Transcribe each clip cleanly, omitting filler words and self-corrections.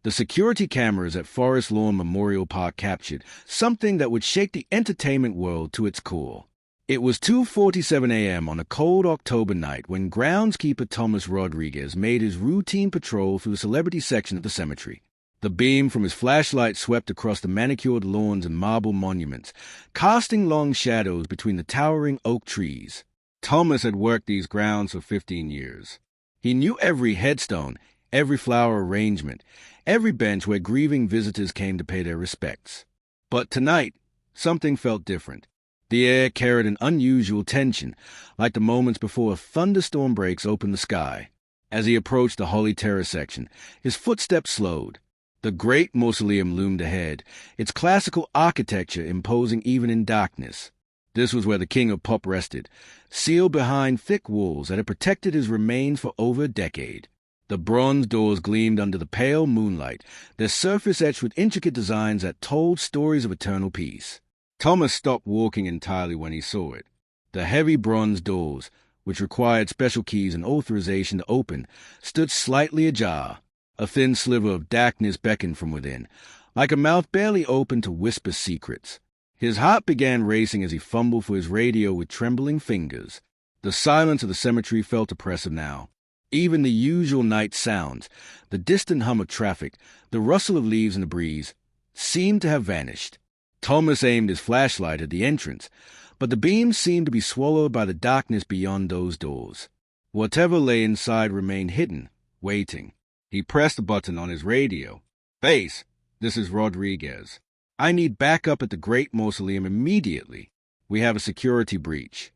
The security cameras at Forest Lawn Memorial Park captured something that would shake the entertainment world to its core. It was 2:47 a.m. on a cold October night when groundskeeper Thomas Rodriguez made his routine patrol through the celebrity section of the cemetery. The beam from his flashlight swept across the manicured lawns and marble monuments, casting long shadows between the towering oak trees. Thomas had worked these grounds for 15 years. He knew every headstone, every flower arrangement, every bench where grieving visitors came to pay their respects. But tonight, something felt different. The air carried an unusual tension, like the moments before a thunderstorm breaks open the sky. As he approached the Holly Terrace section, his footsteps slowed. The great mausoleum loomed ahead, its classical architecture imposing even in darkness. This was where the king of pop rested, sealed behind thick walls that had protected his remains for over a decade. The bronze doors gleamed under the pale moonlight, their surface etched with intricate designs that told stories of eternal peace. Thomas stopped walking entirely when he saw it. The heavy bronze doors, which required special keys and authorization to open, stood slightly ajar. A thin sliver of darkness beckoned from within, like a mouth barely open to whisper secrets. His heart began racing as he fumbled for his radio with trembling fingers. The silence of the cemetery felt oppressive now. Even the usual night sounds, the distant hum of traffic, the rustle of leaves in the breeze, seemed to have vanished. Thomas aimed his flashlight at the entrance, but the beam seemed to be swallowed by the darkness beyond those doors. Whatever lay inside remained hidden, waiting. He pressed a button on his radio. "Base, this is Rodriguez. I need backup at the Great Mausoleum immediately. We have a security breach."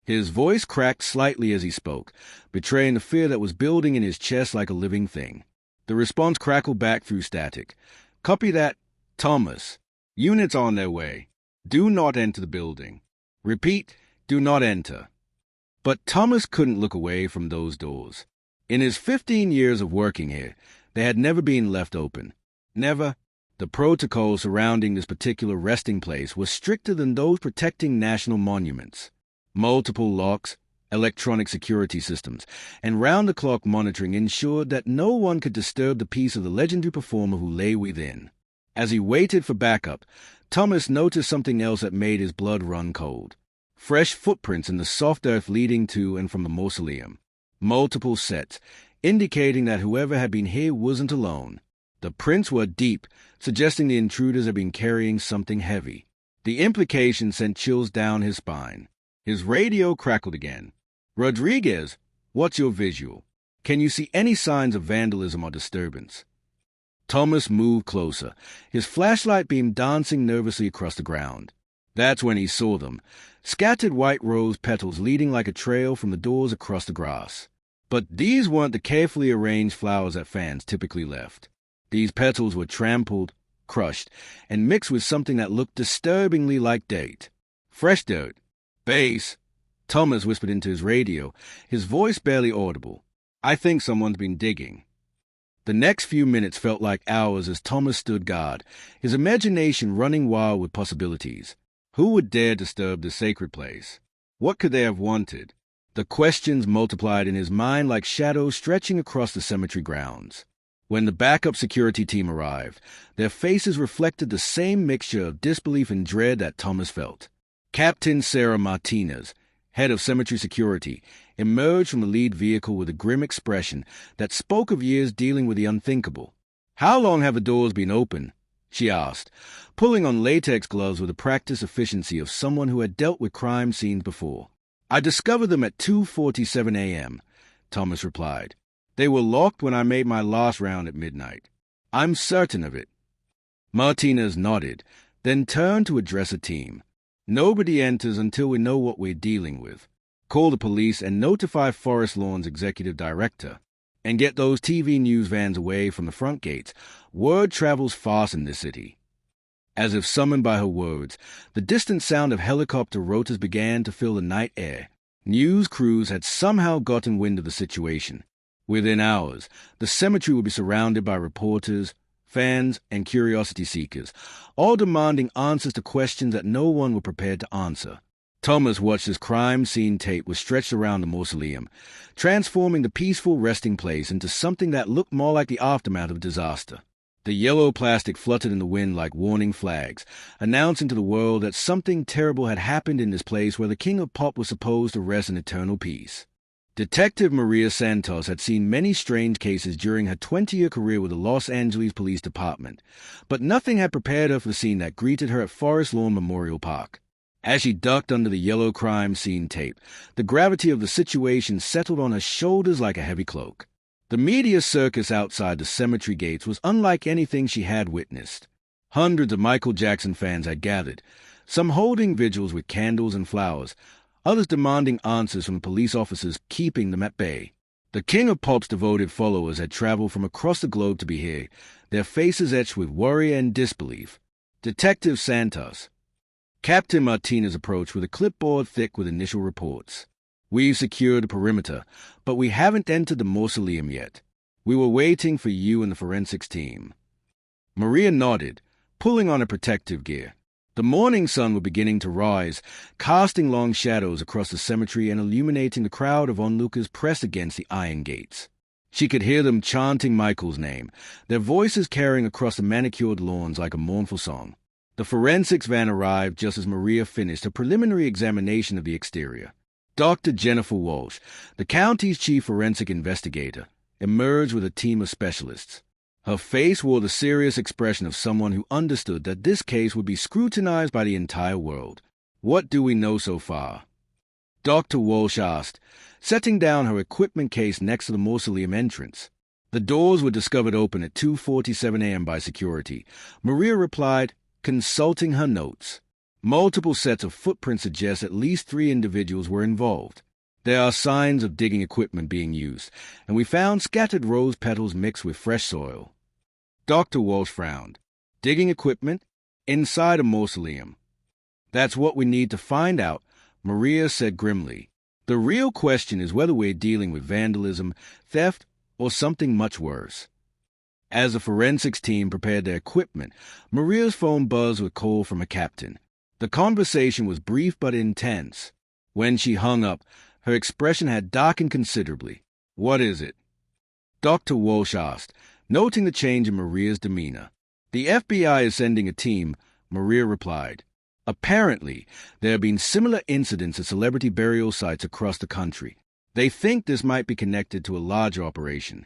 His voice cracked slightly as he spoke, betraying the fear that was building in his chest like a living thing. The response crackled back through static. "Copy that, Thomas. Units on their way. Do not enter the building. Repeat, do not enter." But Thomas couldn't look away from those doors. In his 15 years of working here, they had never been left open. Never. The protocol surrounding this particular resting place was stricter than those protecting national monuments. Multiple locks, electronic security systems, and round-the-clock monitoring ensured that no one could disturb the peace of the legendary performer who lay within. As he waited for backup, Thomas noticed something else that made his blood run cold. Fresh footprints in the soft earth leading to and from the mausoleum. Multiple sets, indicating that whoever had been here wasn't alone. The prints were deep, suggesting the intruders had been carrying something heavy. The implication sent chills down his spine. His radio crackled again. "Rodriguez, what's your visual? Can you see any signs of vandalism or disturbance?" Thomas moved closer, his flashlight beam dancing nervously across the ground. That's when he saw them, scattered white rose petals leading like a trail from the doors across the grass. But these weren't the carefully arranged flowers that fans typically left. These petals were trampled, crushed, and mixed with something that looked disturbingly like dirt. Fresh dirt. "Base," Thomas whispered into his radio, his voice barely audible. "I think someone's been digging." The next few minutes felt like hours as Thomas stood guard, his imagination running wild with possibilities. Who would dare disturb the sacred place? What could they have wanted? The questions multiplied in his mind like shadows stretching across the cemetery grounds. When the backup security team arrived, their faces reflected the same mixture of disbelief and dread that Thomas felt. Captain Sarah Martinez, head of cemetery security, emerged from the lead vehicle with a grim expression that spoke of years dealing with the unthinkable. "How long have the doors been open?" she asked, pulling on latex gloves with the practiced efficiency of someone who had dealt with crime scenes before. "I discovered them at 2:47 a.m., Thomas replied. "They were locked when I made my last round at midnight. I'm certain of it." Martinez nodded, then turned to address a team. "Nobody enters until we know what we're dealing with. Call the police and notify Forest Lawn's executive director. And get those TV news vans away from the front gates. Word travels fast in this city." As if summoned by her words, the distant sound of helicopter rotors began to fill the night air. News crews had somehow gotten wind of the situation. Within hours, the cemetery would be surrounded by reporters, fans, and curiosity seekers, all demanding answers to questions that no one were prepared to answer. Thomas watched as crime scene tape was stretched around the mausoleum, transforming the peaceful resting place into something that looked more like the aftermath of disaster. The yellow plastic fluttered in the wind like warning flags, announcing to the world that something terrible had happened in this place where the king of pop was supposed to rest in eternal peace. Detective Maria Santos had seen many strange cases during her 20-year career with the Los Angeles Police Department, but nothing had prepared her for the scene that greeted her at Forest Lawn Memorial Park. As she ducked under the yellow crime scene tape, the gravity of the situation settled on her shoulders like a heavy cloak. The media circus outside the cemetery gates was unlike anything she had witnessed. Hundreds of Michael Jackson fans had gathered, some holding vigils with candles and flowers, others demanding answers from the police officers keeping them at bay. The King of Pop's devoted followers had traveled from across the globe to be here, their faces etched with worry and disbelief. Detective Santos. Captain Martinez approached with a clipboard thick with initial reports. We've secured the perimeter, but we haven't entered the mausoleum yet. We were waiting for you and the forensics team. Maria nodded, pulling on her protective gear. The morning sun was beginning to rise, casting long shadows across the cemetery and illuminating the crowd of onlookers pressed against the iron gates. She could hear them chanting Michael's name, their voices carrying across the manicured lawns like a mournful song. The forensics van arrived just as Maria finished a preliminary examination of the exterior. Dr. Jennifer Walsh, the county's chief forensic investigator, emerged with a team of specialists. Her face wore the serious expression of someone who understood that this case would be scrutinized by the entire world. What do we know so far? Dr. Walsh asked, setting down her equipment case next to the mausoleum entrance. The doors were discovered open at 2:47 a.m. by security. Maria replied, consulting her notes. Multiple sets of footprints suggest at least 3 individuals were involved. There are signs of digging equipment being used, and we found scattered rose petals mixed with fresh soil. Dr. Walsh frowned. Digging equipment? Inside a mausoleum. That's what we need to find out, Maria said grimly. The real question is whether we're dealing with vandalism, theft, or something much worse. As the forensics team prepared their equipment, Maria's phone buzzed with a call from a captain. The conversation was brief but intense. When she hung up, her expression had darkened considerably. What is it? Dr. Walsh asked, noting the change in Maria's demeanor. The FBI is sending a team, Maria replied. Apparently, there have been similar incidents at celebrity burial sites across the country. They think this might be connected to a larger operation.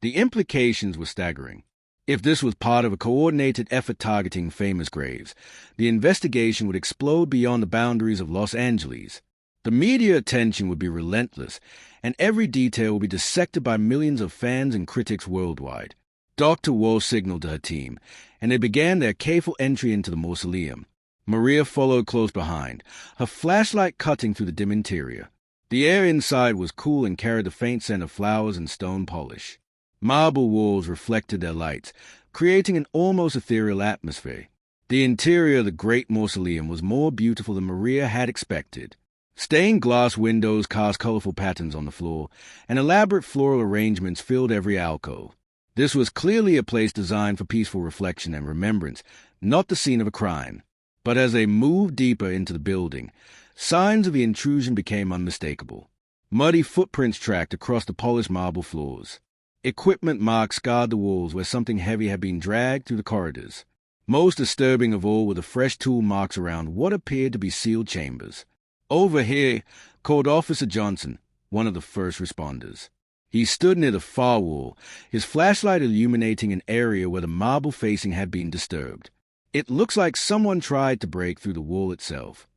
The implications were staggering. If this was part of a coordinated effort targeting famous graves, the investigation would explode beyond the boundaries of Los Angeles. The media attention would be relentless, and every detail would be dissected by millions of fans and critics worldwide. Dr. Walsh signaled to her team, and they began their careful entry into the mausoleum. Maria followed close behind, her flashlight cutting through the dim interior. The air inside was cool and carried the faint scent of flowers and stone polish. Marble walls reflected their lights, creating an almost ethereal atmosphere. The interior of the great mausoleum was more beautiful than Maria had expected. Stained glass windows cast colorful patterns on the floor, and elaborate floral arrangements filled every alcove. This was clearly a place designed for peaceful reflection and remembrance, not the scene of a crime. But as they moved deeper into the building, signs of the intrusion became unmistakable. Muddy footprints tracked across the polished marble floors. Equipment marks scarred the walls where something heavy had been dragged through the corridors. Most disturbing of all were the fresh tool marks around what appeared to be sealed chambers. Over here, called Officer Johnson, one of the first responders. He stood near the far wall, his flashlight illuminating an area where the marble facing had been disturbed. It looks like someone tried to break through the wall itself.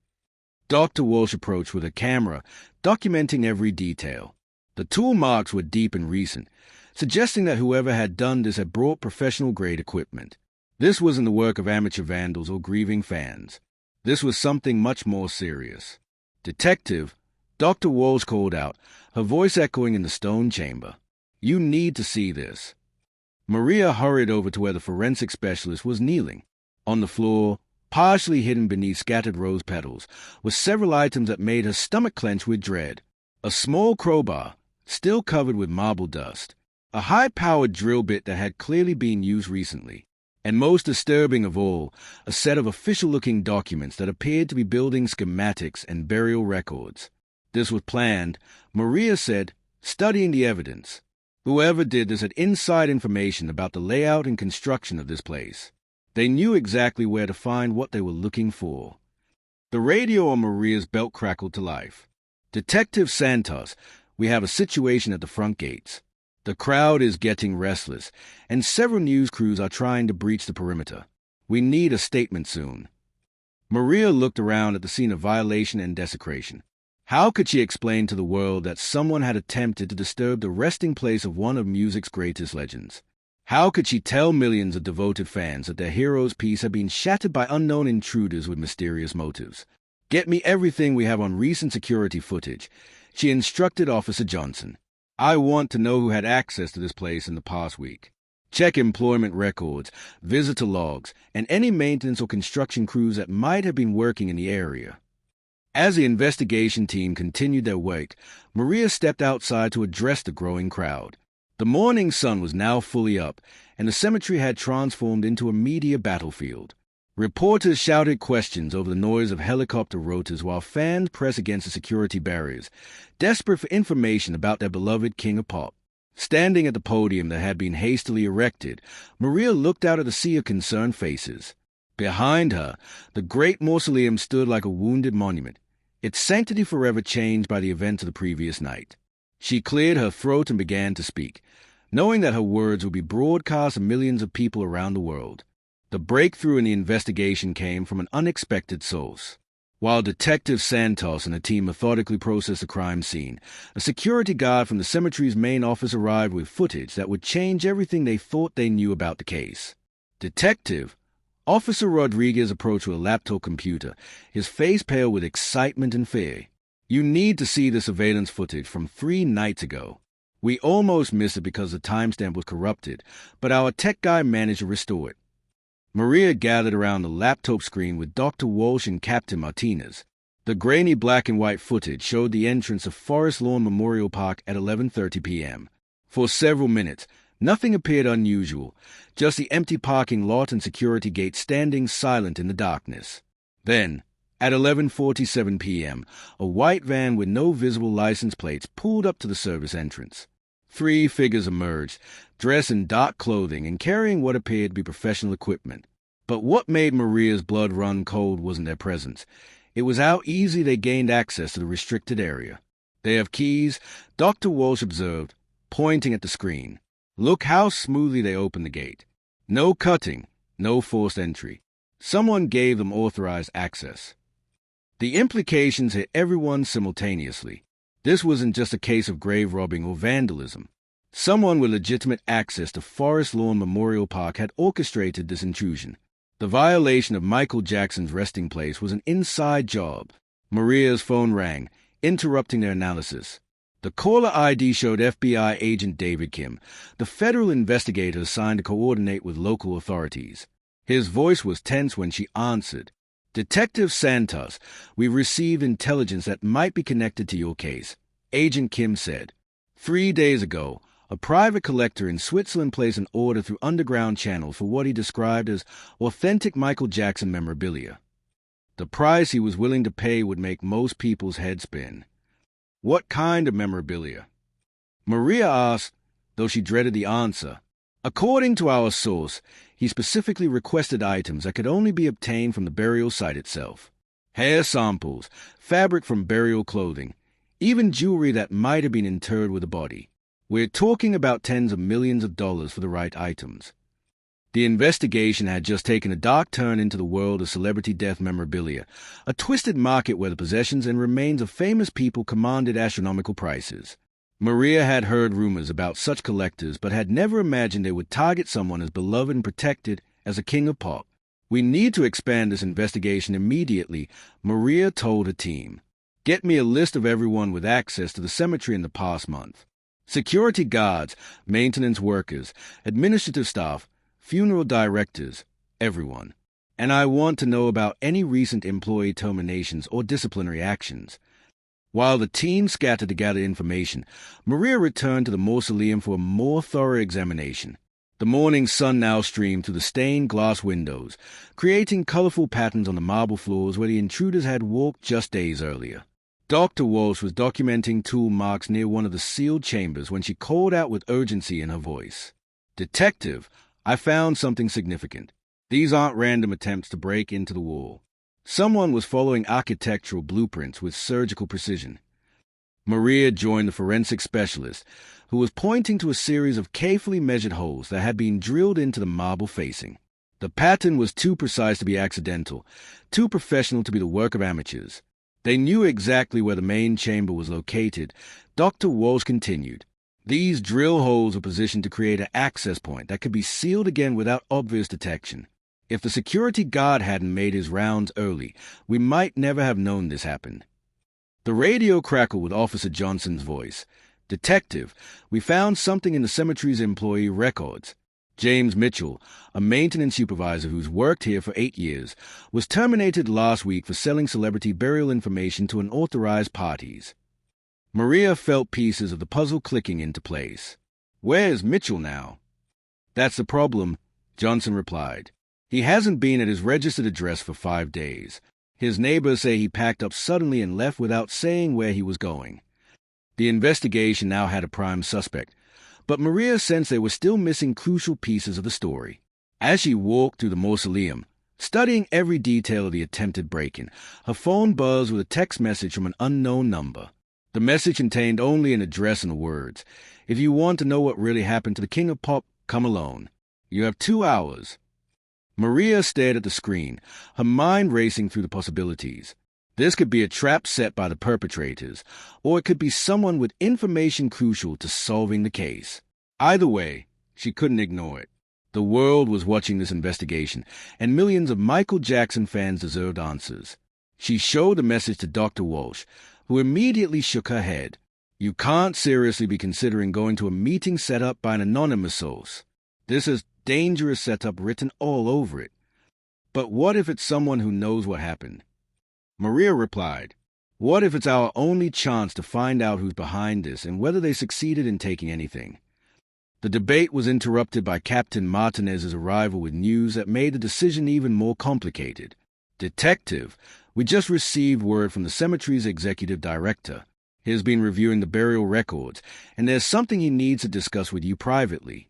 Dr. Walsh approached with a camera, documenting every detail. The tool marks were deep and recent, suggesting that whoever had done this had brought professional-grade equipment. This wasn't the work of amateur vandals or grieving fans. This was something much more serious. Detective, Dr. Walsh called out, her voice echoing in the stone chamber. You need to see this. Maria hurried over to where the forensic specialist was kneeling. On the floor, partially hidden beneath scattered rose petals, were several items that made her stomach clench with dread. A small crowbar, still covered with marble dust. A high-powered drill bit that had clearly been used recently. And most disturbing of all, a set of official-looking documents that appeared to be building schematics and burial records. This was planned, Maria said, studying the evidence. Whoever did this had inside information about the layout and construction of this place. They knew exactly where to find what they were looking for. The radio on Maria's belt crackled to life. "Detective Santos, we have a situation at the front gates. The crowd is getting restless, and several news crews are trying to breach the perimeter. We need a statement soon." Maria looked around at the scene of violation and desecration. How could she explain to the world that someone had attempted to disturb the resting place of one of music's greatest legends? How could she tell millions of devoted fans that their hero's peace had been shattered by unknown intruders with mysterious motives? "Get me everything we have on recent security footage," she instructed Officer Johnson. "I want to know who had access to this place in the past week. Check employment records, visitor logs, and any maintenance or construction crews that might have been working in the area." As the investigation team continued their work, Maria stepped outside to address the growing crowd. The morning sun was now fully up, and the cemetery had transformed into a media battlefield. Reporters shouted questions over the noise of helicopter rotors while fans pressed against the security barriers, desperate for information about their beloved King of Pop. Standing at the podium that had been hastily erected, Maria looked out at the sea of concerned faces. Behind her, the great mausoleum stood like a wounded monument, its sanctity forever changed by the events of the previous night. She cleared her throat and began to speak, knowing that her words would be broadcast to millions of people around the world. The breakthrough in the investigation came from an unexpected source. While Detective Santos and a team methodically processed the crime scene, a security guard from the cemetery's main office arrived with footage that would change everything they thought they knew about the case. "Detective?" Officer Rodriguez approached with a laptop computer, his face pale with excitement and fear. "You need to see the surveillance footage from 3 nights ago. We almost missed it because the timestamp was corrupted, but our tech guy managed to restore it." Maria gathered around the laptop screen with Dr. Walsh and Captain Martinez. The grainy black and white footage showed the entrance of Forest Lawn Memorial Park at 11:30 p.m. For several minutes, nothing appeared unusual, just the empty parking lot and security gate standing silent in the darkness. Then, at 11:47 p.m., a white van with no visible license plates pulled up to the service entrance. 3 figures emerged, dressed in dark clothing and carrying what appeared to be professional equipment. But what made Maria's blood run cold wasn't their presence. It was how easy they gained access to the restricted area. "They have keys," Dr. Walsh observed, pointing at the screen. "Look how smoothly they opened the gate. No cutting, no forced entry. Someone gave them authorized access." The implications hit everyone simultaneously. This wasn't just a case of grave robbing or vandalism. Someone with legitimate access to Forest Lawn Memorial Park had orchestrated this intrusion. The violation of Michael Jackson's resting place was an inside job. Maria's phone rang, interrupting their analysis. The caller ID showed FBI agent David Kim, the federal investigator assigned to coordinate with local authorities. His voice was tense when she answered. "Detective Santos, we've received intelligence that might be connected to your case," Agent Kim said. 3 days ago, a private collector in Switzerland placed an order through underground channels for what he described as authentic Michael Jackson memorabilia. The price he was willing to pay would make most people's heads spin. "What kind of memorabilia?" Maria asked, though she dreaded the answer. "According to our source, he specifically requested items that could only be obtained from the burial site itself. Hair samples, fabric from burial clothing, even jewelry that might have been interred with the body. We're talking about tens of millions of dollars for the right items." The investigation had just taken a dark turn into the world of celebrity death memorabilia, a twisted market where the possessions and remains of famous people commanded astronomical prices. Maria had heard rumors about such collectors, but had never imagined they would target someone as beloved and protected as a king of pop. "We need to expand this investigation immediately," Maria told her team. "Get me a list of everyone with access to the cemetery in the past month. Security guards, maintenance workers, administrative staff, funeral directors, everyone. And I want to know about any recent employee terminations or disciplinary actions." While the team scattered to gather information, Maria returned to the mausoleum for a more thorough examination. The morning sun now streamed through the stained glass windows, creating colorful patterns on the marble floors where the intruders had walked just days earlier. Dr. Walsh was documenting tool marks near one of the sealed chambers when she called out with urgency in her voice. "Detective, I found something significant. These aren't random attempts to break into the wall. Someone was following architectural blueprints with surgical precision." Maria joined the forensic specialist, who was pointing to a series of carefully measured holes that had been drilled into the marble facing. The pattern was too precise to be accidental, too professional to be the work of amateurs. They knew exactly where the main chamber was located. Dr. Walsh continued. These drill holes were positioned to create an access point that could be sealed again without obvious detection. If the security guard hadn't made his rounds early, we might never have known this happened. The radio crackled with Officer Johnson's voice. "Detective, we found something in the cemetery's employee records. James Mitchell, a maintenance supervisor who's worked here for 8 years, was terminated last week for selling celebrity burial information to unauthorized parties." Maria felt pieces of the puzzle clicking into place. "Where's Mitchell now?" "That's the problem," Johnson replied. "He hasn't been at his registered address for 5 days. His neighbors say he packed up suddenly and left without saying where he was going." The investigation now had a prime suspect, but Maria sensed they were still missing crucial pieces of the story. As she walked through the mausoleum, studying every detail of the attempted break-in, her phone buzzed with a text message from an unknown number. The message contained only an address and the words, "If you want to know what really happened to the King of Pop, come alone. You have 2 hours." Maria stared at the screen, her mind racing through the possibilities. This could be a trap set by the perpetrators, or it could be someone with information crucial to solving the case. Either way, she couldn't ignore it. The world was watching this investigation, and millions of Michael Jackson fans deserved answers. She showed the message to Dr. Walsh, who immediately shook her head. "You can't seriously be considering going to a meeting set up by an anonymous source. This is dangerous setup written all over it." "But what if it's someone who knows what happened?" Maria replied, "What if it's our only chance to find out who's behind this and whether they succeeded in taking anything?" The debate was interrupted by Captain Martinez's arrival with news that made the decision even more complicated. "Detective, we just received word from the cemetery's executive director. He has been reviewing the burial records, and there's something he needs to discuss with you privately."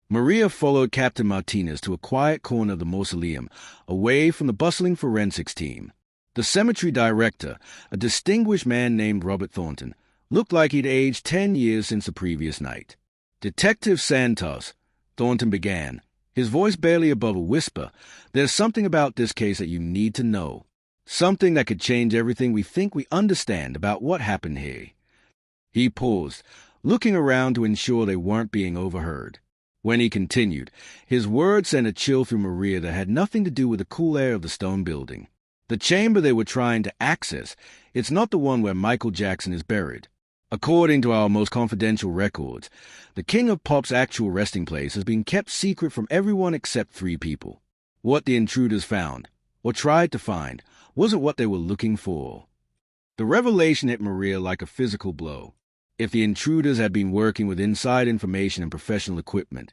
Maria followed Captain Martinez to a quiet corner of the mausoleum, away from the bustling forensics team. The cemetery director, a distinguished man named Robert Thornton, looked like he'd aged 10 years since the previous night. "Detective Santos," Thornton began, his voice barely above a whisper, "there's something about this case that you need to know. Something that could change everything we think we understand about what happened here." He paused, looking around to ensure they weren't being overheard. When he continued, his words sent a chill through Maria that had nothing to do with the cool air of the stone building. "The chamber they were trying to access, it's not the one where Michael Jackson is buried. According to our most confidential records, the King of Pop's actual resting place has been kept secret from everyone except 3 people. What the intruders found, or tried to find, wasn't what they were looking for." The revelation hit Maria like a physical blow. If the intruders had been working with inside information and professional equipment,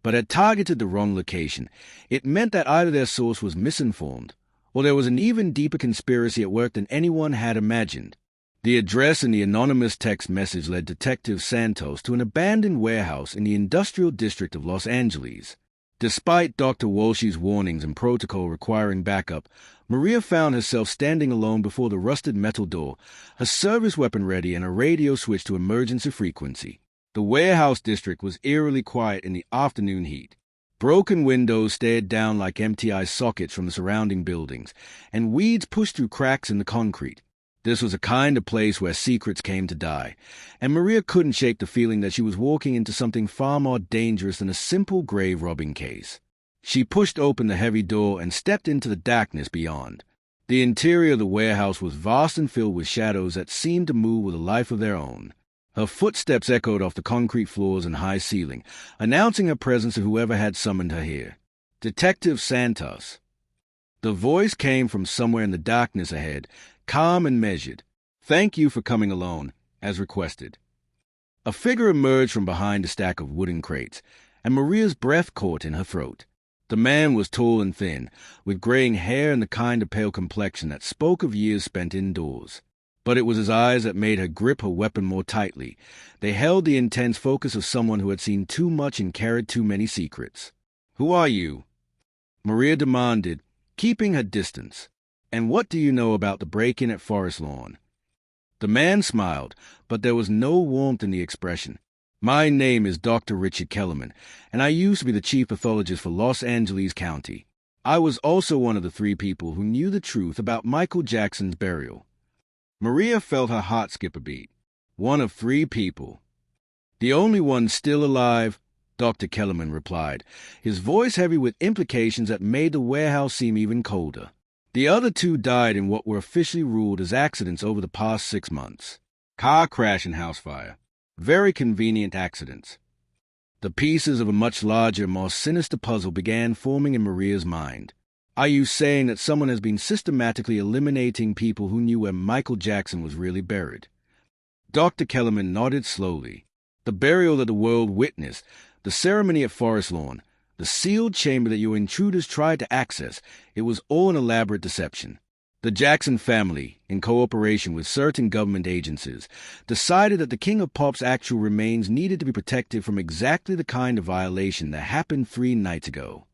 but had targeted the wrong location, it meant that either their source was misinformed, or there was an even deeper conspiracy at work than anyone had imagined. The address in the anonymous text message led Detective Santos to an abandoned warehouse in the industrial district of Los Angeles. Despite Dr. Walsh's warnings and protocol requiring backup, Maria found herself standing alone before the rusted metal door, her service weapon ready and a radio switched to emergency frequency. The warehouse district was eerily quiet in the afternoon heat. Broken windows stared down like empty eye sockets from the surrounding buildings, and weeds pushed through cracks in the concrete. This was a kind of place where secrets came to die, and Maria couldn't shake the feeling that she was walking into something far more dangerous than a simple grave robbing case. She pushed open the heavy door and stepped into the darkness beyond. The interior of the warehouse was vast and filled with shadows that seemed to move with a life of their own. Her footsteps echoed off the concrete floors and high ceiling, announcing her presence to whoever had summoned her here. "Detective Santos." The voice came from somewhere in the darkness ahead, calm and measured. "Thank you for coming alone, as requested." A figure emerged from behind a stack of wooden crates, and Maria's breath caught in her throat. The man was tall and thin, with graying hair and the kind of pale complexion that spoke of years spent indoors. But it was his eyes that made her grip her weapon more tightly. They held the intense focus of someone who had seen too much and carried too many secrets. "Who are you?" Maria demanded, keeping her distance. "And what do you know about the break-in at Forest Lawn?" The man smiled, but there was no warmth in the expression. "My name is Dr. Richard Kellerman, and I used to be the chief pathologist for Los Angeles County. I was also one of the 3 people who knew the truth about Michael Jackson's burial." Maria felt her heart skip a beat. One of 3 people. "The only one still alive," Dr. Kellerman replied, his voice heavy with implications that made the warehouse seem even colder. "The other 2 died in what were officially ruled as accidents over the past 6 months. Car crash and house fire. Very convenient accidents." The pieces of a much larger, more sinister puzzle began forming in Maria's mind. "Are you saying that someone has been systematically eliminating people who knew where Michael Jackson was really buried?" Dr. Kellerman nodded slowly. "The burial that the world witnessed, the ceremony at Forest Lawn, the sealed chamber that your intruders tried to access, it was all an elaborate deception. The Jackson family, in cooperation with certain government agencies, decided that the King of Pop's actual remains needed to be protected from exactly the kind of violation that happened 3 nights ago."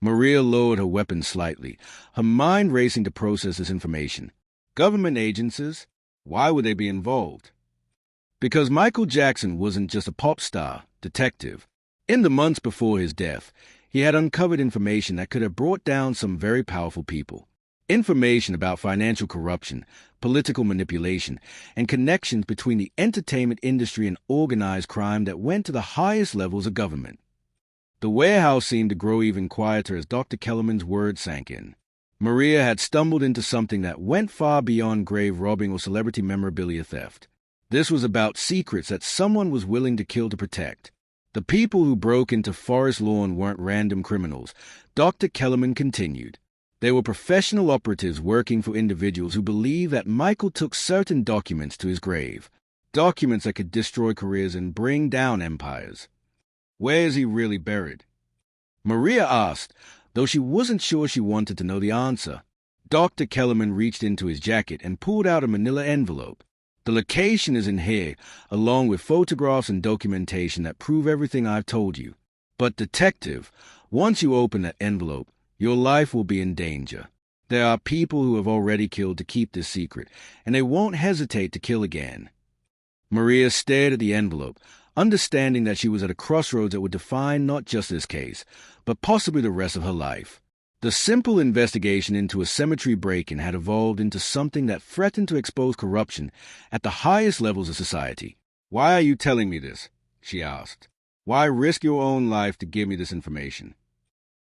Maria lowered her weapon slightly, her mind racing to process this information. Government agencies? Why would they be involved? Because Michael Jackson wasn't just a pop star, detective. In the months before his death, he had uncovered information that could have brought down some very powerful people. Information about financial corruption, political manipulation, and connections between the entertainment industry and organized crime that went to the highest levels of government. The warehouse seemed to grow even quieter as Dr. Kellerman's words sank in. Maria had stumbled into something that went far beyond grave robbing or celebrity memorabilia theft. This was about secrets that someone was willing to kill to protect. The people who broke into Forest Lawn weren't random criminals, Dr. Kellerman continued. They were professional operatives working for individuals who believed that Michael took certain documents to his grave, documents that could destroy careers and bring down empires. "Where is he really buried?" Maria asked, though she wasn't sure she wanted to know the answer. Dr. Kellerman reached into his jacket and pulled out a manila envelope. "The location is in here, along with photographs and documentation that prove everything I've told you. But, detective, once you open that envelope, your life will be in danger. There are people who have already killed to keep this secret, and they won't hesitate to kill again." Maria stared at the envelope, understanding that she was at a crossroads that would define not just this case, but possibly the rest of her life. The simple investigation into a cemetery break-in had evolved into something that threatened to expose corruption at the highest levels of society. "Why are you telling me this?" she asked. "Why risk your own life to give me this information?"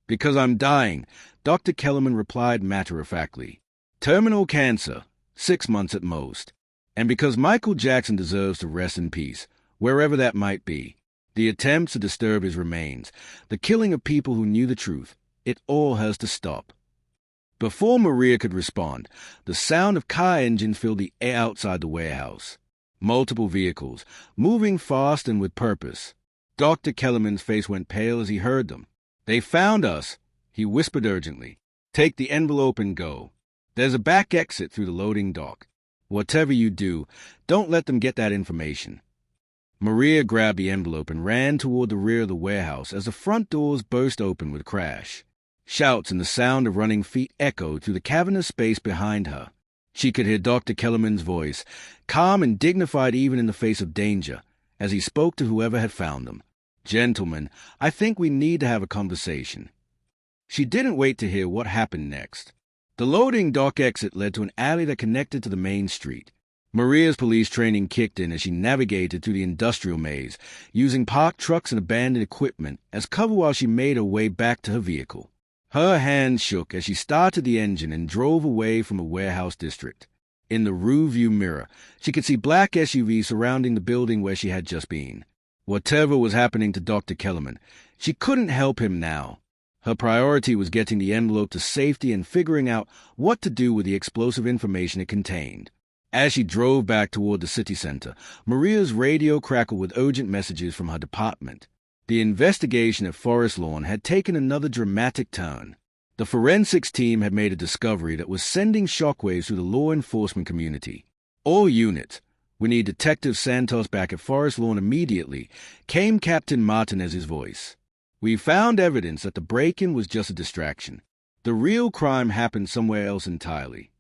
"Because I'm dying," Dr. Kellerman replied matter-of-factly. "Terminal cancer, 6 months at most. And because Michael Jackson deserves to rest in peace, wherever that might be. The attempts to disturb his remains, the killing of people who knew the truth, it all has to stop." Before Maria could respond, the sound of car engines filled the air outside the warehouse. Multiple vehicles, moving fast and with purpose. Dr. Kellerman's face went pale as he heard them. "They found us," he whispered urgently. "Take the envelope and go. There's a back exit through the loading dock. Whatever you do, don't let them get that information." Maria grabbed the envelope and ran toward the rear of the warehouse as the front doors burst open with a crash. Shouts and the sound of running feet echoed through the cavernous space behind her. She could hear Dr. Kellerman's voice, calm and dignified even in the face of danger, as he spoke to whoever had found them. "Gentlemen, I think we need to have a conversation." She didn't wait to hear what happened next. The loading dock exit led to an alley that connected to the main street. Maria's police training kicked in as she navigated through the industrial maze, using parked trucks and abandoned equipment as cover while she made her way back to her vehicle. Her hands shook as she started the engine and drove away from the warehouse district. In the rear-view mirror, she could see black SUVs surrounding the building where she had just been. Whatever was happening to Dr. Kellerman, she couldn't help him now. Her priority was getting the envelope to safety and figuring out what to do with the explosive information it contained. As she drove back toward the city center, Maria's radio crackled with urgent messages from her department. The investigation at Forest Lawn had taken another dramatic turn. The forensics team had made a discovery that was sending shockwaves through the law enforcement community. "All units, we need Detective Santos back at Forest Lawn immediately," came Captain Martinez's voice. "We found evidence that the break-in was just a distraction. The real crime happened somewhere else entirely."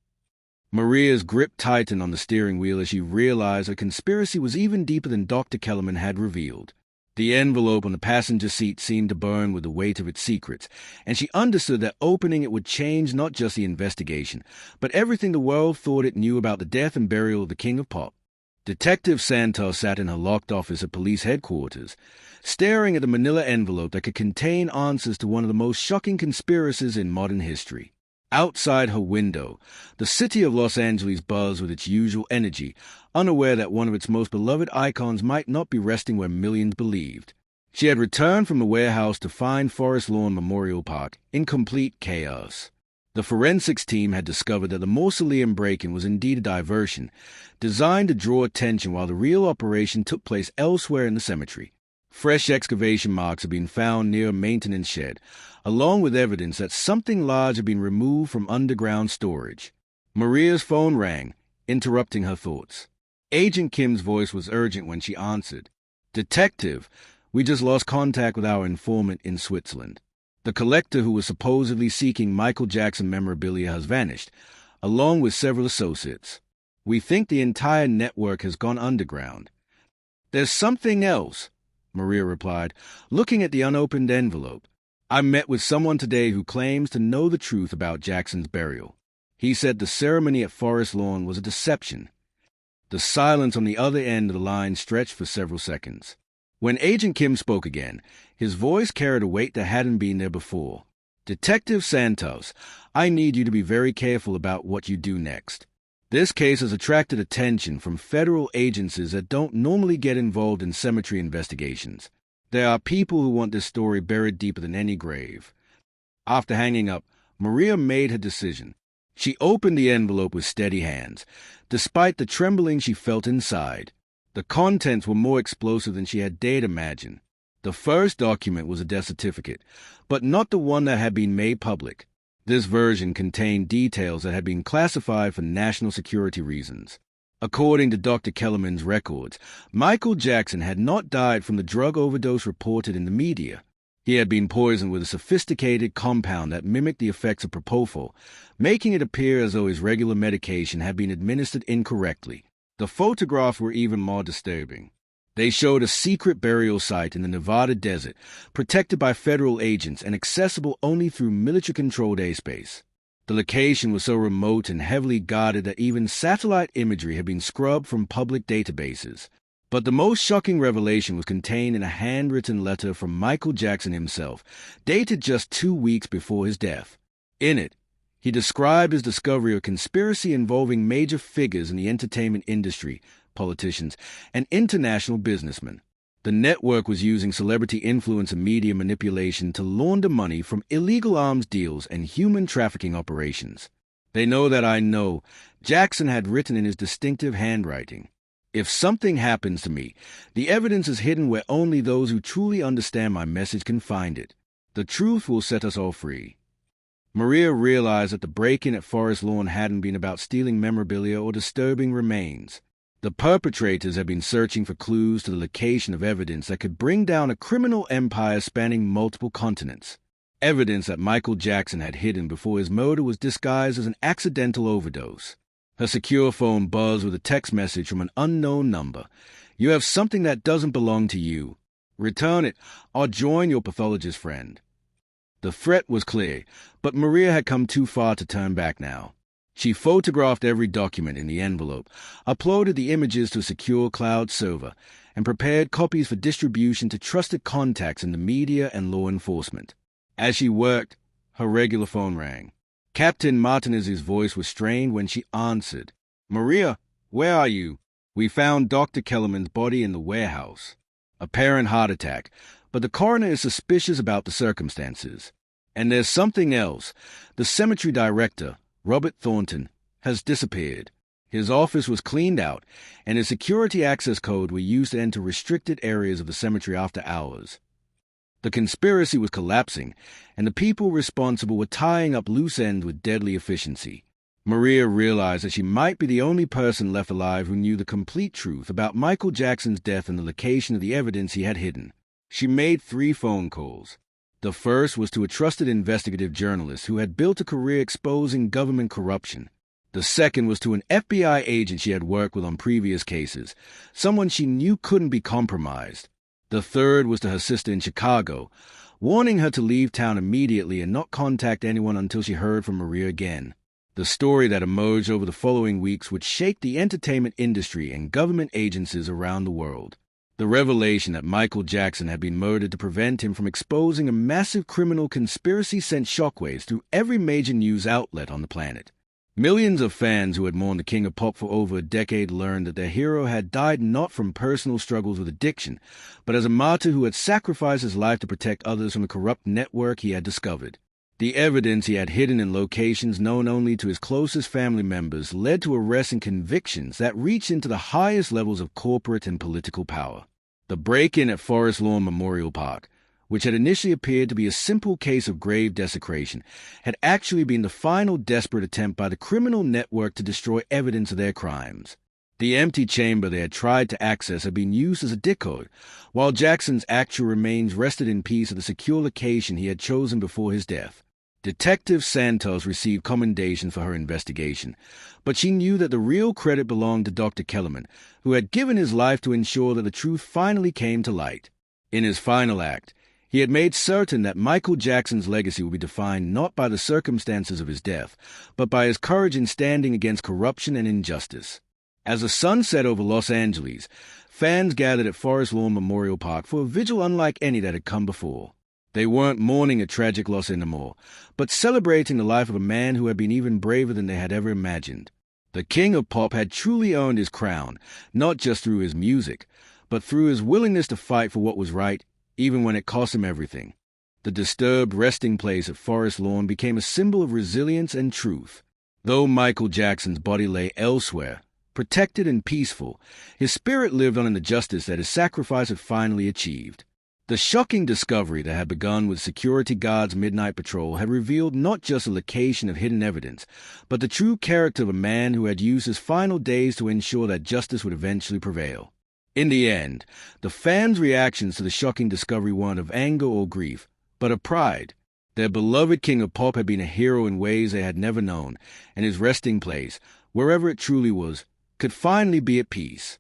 Maria's grip tightened on the steering wheel as she realized her conspiracy was even deeper than Dr. Kellerman had revealed. The envelope on the passenger seat seemed to burn with the weight of its secrets, and she understood that opening it would change not just the investigation, but everything the world thought it knew about the death and burial of the King of Pop. Detective Santos sat in her locked office at police headquarters, staring at the manila envelope that could contain answers to one of the most shocking conspiracies in modern history. Outside her window, the city of Los Angeles buzzed with its usual energy, unaware that one of its most beloved icons might not be resting where millions believed. She had returned from the warehouse to find Forest Lawn Memorial Park in complete chaos. The forensics team had discovered that the mausoleum break-in was indeed a diversion, designed to draw attention while the real operation took place elsewhere in the cemetery. Fresh excavation marks had been found near a maintenance shed, along with evidence that something large had been removed from underground storage. Maria's phone rang, interrupting her thoughts. Agent Kim's voice was urgent when she answered. "Detective, we just lost contact with our informant in Switzerland. The collector who was supposedly seeking Michael Jackson memorabilia has vanished, along with several associates. We think the entire network has gone underground." "There's something else," Maria replied, looking at the unopened envelope. "I met with someone today who claims to know the truth about Jackson's burial. He said the ceremony at Forest Lawn was a deception." The silence on the other end of the line stretched for several seconds. When Agent Kim spoke again, his voice carried a weight that hadn't been there before. "Detective Santos, I need you to be very careful about what you do next. This case has attracted attention from federal agencies that don't normally get involved in cemetery investigations. There are people who want this story buried deeper than any grave." After hanging up, Maria made her decision. She opened the envelope with steady hands, despite the trembling she felt inside. The contents were more explosive than she had dared imagine. The first document was a death certificate, but not the one that had been made public. This version contained details that had been classified for national security reasons. According to Dr. Kellerman's records, Michael Jackson had not died from the drug overdose reported in the media. He had been poisoned with a sophisticated compound that mimicked the effects of propofol, making it appear as though his regular medication had been administered incorrectly. The photographs were even more disturbing. They showed a secret burial site in the Nevada desert, protected by federal agents and accessible only through military-controlled airspace. The location was so remote and heavily guarded that even satellite imagery had been scrubbed from public databases. But the most shocking revelation was contained in a handwritten letter from Michael Jackson himself, dated just 2 weeks before his death. In it, he described his discovery of a conspiracy involving major figures in the entertainment industry, politicians, and international businessmen. The network was using celebrity influence and media manipulation to launder money from illegal arms deals and human trafficking operations. "They know that I know," Jackson had written in his distinctive handwriting. "If something happens to me, the evidence is hidden where only those who truly understand my message can find it. The truth will set us all free." Maria realized that the break-in at Forest Lawn hadn't been about stealing memorabilia or disturbing remains. The perpetrators had been searching for clues to the location of evidence that could bring down a criminal empire spanning multiple continents. Evidence that Michael Jackson had hidden before his murder was disguised as an accidental overdose. Her secure phone buzzed with a text message from an unknown number. "You have something that doesn't belong to you. Return it, or join your pathologist friend." The threat was clear, but Maria had come too far to turn back now. She photographed every document in the envelope, uploaded the images to a secure cloud server, and prepared copies for distribution to trusted contacts in the media and law enforcement. As she worked, her regular phone rang. Captain Martinez's voice was strained when she answered. "Maria, where are you? We found Dr. Kellerman's body in the warehouse. Apparent heart attack, but the coroner is suspicious about the circumstances. And there's something else. The cemetery director, Robert Thornton, has disappeared. His office was cleaned out, and his security access code were used to enter restricted areas of the cemetery after hours. The conspiracy was collapsing, and the people responsible were tying up loose ends with deadly efficiency. Maria realized that she might be the only person left alive who knew the complete truth about Michael Jackson's death and the location of the evidence he had hidden. She made 3 phone calls. The first was to a trusted investigative journalist who had built a career exposing government corruption. The second was to an FBI agent she had worked with on previous cases, someone she knew couldn't be compromised. The third was to her sister in Chicago, warning her to leave town immediately and not contact anyone until she heard from Maria again. The story that emerged over the following weeks would shake the entertainment industry and government agencies around the world. The revelation that Michael Jackson had been murdered to prevent him from exposing a massive criminal conspiracy sent shockwaves through every major news outlet on the planet. Millions of fans who had mourned the King of Pop for over a decade learned that their hero had died not from personal struggles with addiction, but as a martyr who had sacrificed his life to protect others from the corrupt network he had discovered. The evidence he had hidden in locations known only to his closest family members led to arrests and convictions that reached into the highest levels of corporate and political power. The break-in at Forest Lawn Memorial Park, which had initially appeared to be a simple case of grave desecration, had actually been the final desperate attempt by the criminal network to destroy evidence of their crimes. The empty chamber they had tried to access had been used as a decoy, while Jackson's actual remains rested in peace at the secure location he had chosen before his death. Detective Santos received commendation for her investigation, but she knew that the real credit belonged to Dr. Kellerman, who had given his life to ensure that the truth finally came to light. In his final act, he had made certain that Michael Jackson's legacy would be defined not by the circumstances of his death, but by his courage in standing against corruption and injustice. As the sun set over Los Angeles, fans gathered at Forest Lawn Memorial Park for a vigil unlike any that had come before. They weren't mourning a tragic loss anymore, but celebrating the life of a man who had been even braver than they had ever imagined. The King of Pop had truly earned his crown, not just through his music, but through his willingness to fight for what was right, even when it cost him everything. The disturbed resting place at Forest Lawn became a symbol of resilience and truth. Though Michael Jackson's body lay elsewhere, protected and peaceful, his spirit lived on in the justice that his sacrifice had finally achieved. The shocking discovery that had begun with security guards' midnight patrol had revealed not just a location of hidden evidence, but the true character of a man who had used his final days to ensure that justice would eventually prevail. In the end, the fans' reactions to the shocking discovery weren't of anger or grief, but of pride. Their beloved King of Pop had been a hero in ways they had never known, and his resting place, wherever it truly was, could finally be at peace.